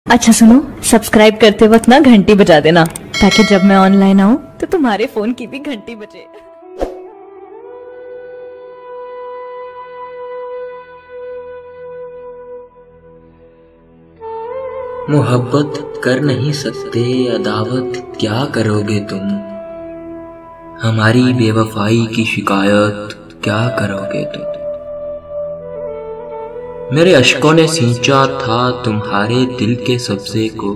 अच्छा सुनो, सब्सक्राइब करते वक्त ना घंटी बजा देना, ताकि जब मैं ऑनलाइन आऊं तो तुम्हारे फोन की भी घंटी बजे। मोहब्बत कर नहीं सकते, अदावत क्या करोगे तुम। हमारी बेवफाई की शिकायत क्या करोगे तुम। मेरे अश्कों ने सींचा था तुम्हारे दिल के सब्जे को,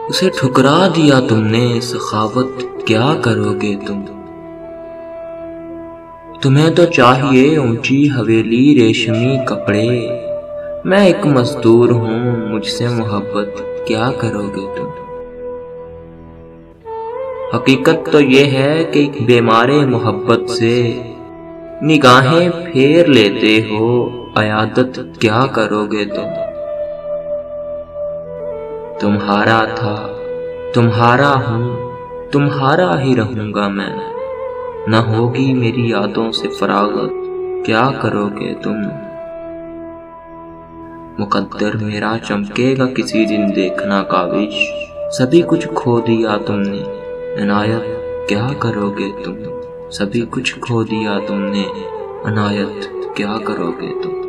उसे ठुकरा दिया तुमने, सखावत क्या करोगे तुम। तुम्हें तो चाहिए ऊंची हवेली, रेशमी कपड़े, मैं एक मजदूर हूँ, मुझसे मोहब्बत क्या करोगे तुम। हकीकत तो ये है कि एक बेमारे मोहब्बत से निगाहें फेर लेते हो, अयादत क्या करोगे तुम। तुम्हारा था, तुम्हारा हूँ, तुम्हारा ही रहूंगा मैं, न होगी मेरी यादों से फरागत क्या करोगे तुम। मुकद्दर मेरा चमकेगा किसी दिन देखना काविश, सभी कुछ खो दिया तुमने, इनायत क्या करोगे तुम। सभी कुछ खो दिया तुमने, इनायत क्या करोगे तुम।